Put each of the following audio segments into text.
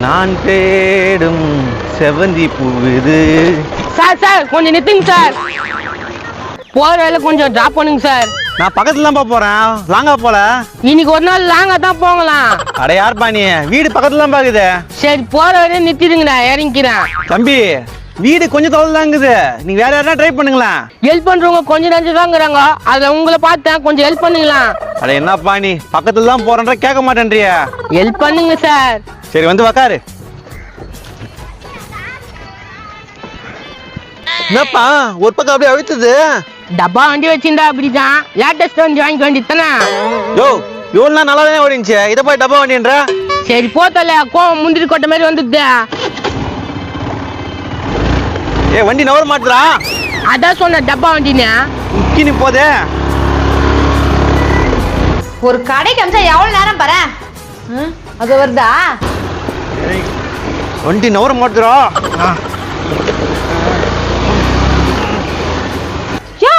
நான் தேடும் செவந்தி பூவிது. சார் சார் கொஞ்சம் நிறுத்துங்க சார். போற வேலை கொஞ்சம் டிராப் பண்ணுங்க சார். நான் பக்கத்துல தான் போறேன், லாங்கா போல. இன்னைக்கு ஒரு நாள் லாங்கா தான் போகலாம். அட யார் பாணி, வீடு பக்கத்துல தான் பாக்குது. சரி போற வரையும் நிறுத்திடுங்கண்ணா, இறங்கிக்கிறேன். தம்பி வீடு கொஞ்சம் தொலைவு தாங்குது, நீங்க வேற யாரா ட்ரை பண்ணுங்களா. ஹெல்ப் பண்றவங்க கொஞ்சம் நஞ்சு தாங்கிறாங்க, அதுல உங்களை பார்த்தேன், கொஞ்சம் ஹெல்ப் பண்ணுங்களா. அட என்ன பாணி, பக்கத்துல தான் போறேன்ற கேட்க மாட்டேன்றியா. ஹெல்ப் பண்ணுங்க சார். சரி வந்து உக்காரு. என்னப்பா ஒரு பக்கம் அப்படியே அழுத்துது. டப்பா வண்டி வச்சிருந்தா அப்படிதான், லேட்டஸ்ட் வண்டி வாங்கிக்க வேண்டியதுதானே. யோ இவ்வளோ நல்லா தானே ஓடிச்சு, இதை போய் டப்பா வண்டின்ற. சரி போத்தல, கோவம் முந்திரி கொட்ட மாதிரி வந்துடுது. ஏ வண்டி நவர மாட்டுறா. அதான் சொன்ன டப்பா வண்டின்னு. முக்கினி போதே. ஒரு கடைக்கு அமிச்சா எவ்வளவு நேரம் பாரு. அது வருதா? வண்டி நவர மாட்டுறா. யோ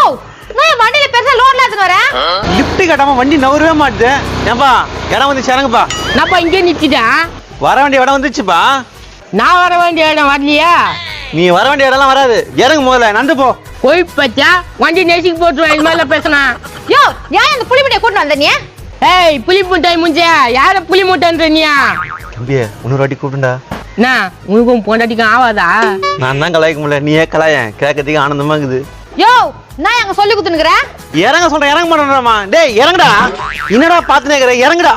நான் வண்டியில பெருசா லோட்ல எடுத்து வரேன். லிஃப்ட் கட்டாம வண்டி நவரவே மாட்டுது. ஏன்பா இடம் வந்து சேரங்கப்பா. நான்ப்பா இங்கே நிச்சிட்டேன். வர வேண்டிய இடம் வந்துச்சுப்பா. நான் வர வேண்டிய இடம் வரலையா? நீ வர வேண்டிய இடம்லாம் வராது, இறங்கு முதல்ல, நந்து போ. போய் பச்சா வண்டி நெசிக்கு போட்டுருவேன், இது மாதிரிலாம் பேசினா. யோ ஏன் இந்த புளி முட்டையை கூட்டு வந்த நீ? ஏய் புளி முட்டை முஞ்சியா, யார புளி முட்டைன்ற நீயா? தம்பியே இன்னொரு வாட்டி கூப்பிட்டுண்டா. என்ன உனக்கும் பொண்டாட்டிக்கும் ஆவாதா? நான் தான் கலாய்க்க முடியல, நீயே கலாயன், கேட்கறதுக்கு ஆனந்தமா இருக்குது. யோ நான் எங்க சொல்லி குத்துனுக்குறேன். இறங்க சொல்றேன், இறங்க மாட்டேன்றாமா. டேய் இறங்குடா, என்னடா பாத்துனே இருக்கிற, இறங்குடா.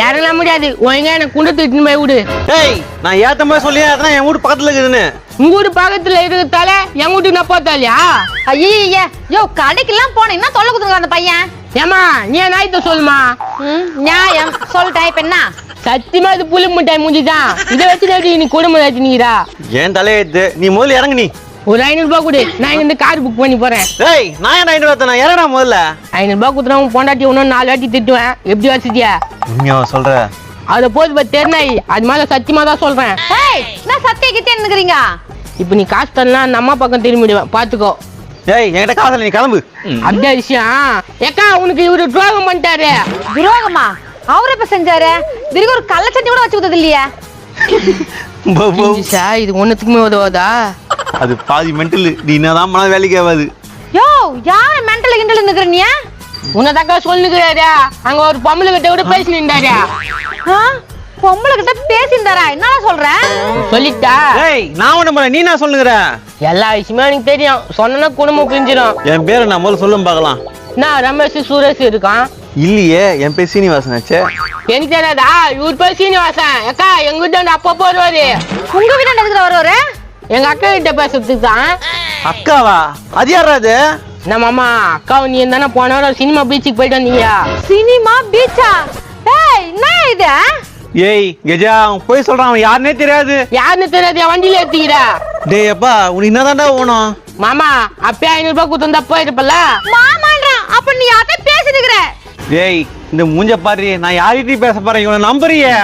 யாரெல்லாம் முடியாது, ஒழுங்கா எனக்கு குண்டு தூக்கிட்டு போய் விடு. ஏய் நான் ஏத்த மாதிரி சொல்லி அதான் என் வீட்டு பக்கத்துல இருக்குதுன்னு. உங்க வீடு பக்கத்துல இருக்கிறதால என் வீட்டுக்கு நான் போத்தாலியா? ஐயே யோ கடைக்கெல்லாம் போனீங்கன்னா தொல்லை குத்துனுக்குற அந்த பையன். ஏமா நீ நாய்த்த சொல்லுமா. நியாயம் சொல்லிட்டேன். இப்ப என்ன? சத்தியமா இது புளி முட்டாய் மூஞ்சிதான், இதை வச்சு நீ குடும்பம் வச்சுனீரா. ஏன் தலையெடுத்து நீ முதல்ல இறங்கு. நீ ஒரு 500 ரூபாய் கொடு, நான் இங்க இருந்து கார் புக் பண்ணி போறேன். ஏய் நான் ஏன் 500 ரூபாய் தரேன், இறங்கடா முதல்ல. 500 ரூபாய் குத்துறவங்க பொண்டாட்டி இன்னும் 4 வாட்டி திட்டுவேன், எப்படி வசதியா? உண்மையா சொல்ற? அத போது தெரிநாய், அது மேல சத்தியமா தான் சொல்றேன். ஏய் நான் சத்திய கிட்டே நிக்கிறீங்க. இப்ப நீ காசு தரலாம் அந்த அம்மா பக்கம் திரும்பிடுவேன், பாத்துக்கோ. ஏய் என்கிட்ட காசு நீ கிளம்பு. அப்படியே விஷயம். ஏக்கா உனக்கு இவரு துரோகம் பண்ணிட்டாரு. துரோகமா? அவரு எப்ப செஞ்சாரு? இதுக்கு ஒரு கள்ளச்சட்டி கூட வச்சு கொடுத்தது இல்லையா? இது ஒண்ணுத்துக்குமே உதவாதா? அது பாதி மென்டல், நீ என்னதான் பண்ண வேலைக்கு ஆகாது. யோ யார மென்டல் கிண்டல் நிக்கிற நீ? உன்னதாக்கா சொல்லுகிறாரு, அங்க ஒரு பொம்பளை கிட்ட கூட பேசி நின்றாரு. பொம்பளை கிட்ட பேசிந்தாரா? என்ன சொல்ற? சொல்லிட்டா? ஏய் நான் ஒண்ணு பண்ண, நீ என்ன சொல்லுங்கற? எல்லா விஷயமும் எனக்கு தெரியும், சொன்னா குடும்பம் பிரிஞ்சிடும். என் பேரை நான் முதல்ல சொல்லும் பார்க்கலாம். நான் ரமேஷ் சுரேஷ் இருக்கான். இல்லையே என் பேர் சீனிவாசன் ஆச்சே. எனக்கு தெரியாதா? இவர் பேர் சீனிவாசன். அக்கா எங்க வீட்டு அப்பப்போ வருவாரு. உங்க வீட்டு இருக்கிற வருவாரு? எங்க அக்கா கிட்ட பேசுறதுக்கு தான். அக்காவா? அது யாரா அது? நம்ம அம்மா அக்காவை நீ தானே போன வாரம் சினிமா பீச்சுக்கு போயிட்டு வந்தீங்க. சினிமா பீச்சா? ஏய் என்ன இது? ஏய் கெஜா அவன் போய் சொல்றான், அவன் யாருன்னே தெரியாது. யாருன்னு தெரியாது, என் வண்டியில ஏத்திக்கிறா. டேய் அப்பா உனக்கு என்னதான்டா வேணும்? மாமா அப்பயே 500 ரூபாய் கொடுத்தா போயிருப்பல. மாமான்றான், அப்ப நீ யார்கிட்ட பேசினுக்குற? ஏய் இந்த மூஞ்ச பாரு, நான் யார்கிட்டயும் பேச போறேன், இவனை நம்புறியே?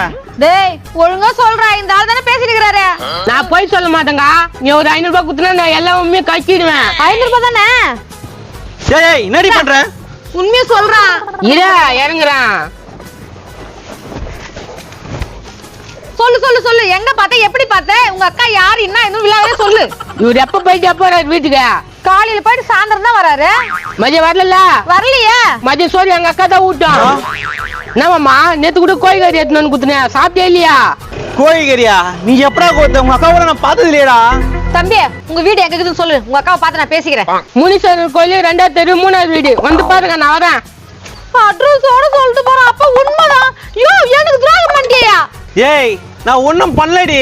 டேய் ஒழுங்கா சொல்றா, இந்த ஆள் தானே பேசினுக்குறாரு. நான் போய் சொல்ல மாட்டேங்க, நீ ஒரு 500 ரூபாய் கொடுத்தா நான் எல்லா உண்மையும் கட்டிடுவேன். 500 ரூபாய் தானே? ஏய் என்னடி பண்ற? உண்மையா சொல்றா. இரு இறங்குறான். சொல்லு சொல்லு சொல்லு, எங்க பார்த்த, எப்படி பார்த்த, உங்க அக்கா யாரு, என்ன இன்னும் விழாவே சொல்லு. இவர் எப்ப போயிட்டு எப்ப வர்றாரு வீட்டுக்கு? காலையில போயிட்டு சாயந்தரம் தான் வராரு. மதியம் வரல? வரலையே. மதியம் சோறு எங்க அக்கா தான் ஊட்டும். என்னமாம்மா நேத்து கூட கோழிக்கறி எடுத்துன்னு குத்துனேன், சாப்பிட்டே இல்லையா? கோழிக்கறியா? நீ எப்படா கொடுத்த? உங்க அக்கா கூட நான் பார்த்தது இல்லையடா. தம்பி உங்க வீடு எங்க இருக்குதுன்னு சொல்லு, உங்க அக்காவை பார்த்து நான் பேசிக்கிறேன். முனீஸ்வரர் கோயில் 2வது தெரு 3வது வீடு வந்து பாருங்க, நான் வரேன். அட்ரஸோட சொல்லிட்டு போறேன். அப்ப உண்மைதான். யோ எனக்கு துரோகம் பண்ணிட்டியா? ஏய் நான் ஒண்ணும் பண்ணலடி.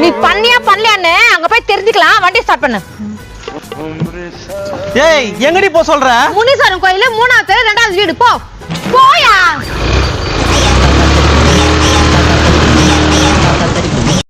நீ பண்ணியா பண்ணலையான்னு அங்க போய் தெரிஞ்சுக்கலாம். வண்டி ஸ்டார்ட் பண்ணு. ஏய் எங்கடி போ சொல்ற? முனீஸ்வரன் கோயில் 3வது தெரு 2வது வீடு, போ போயா.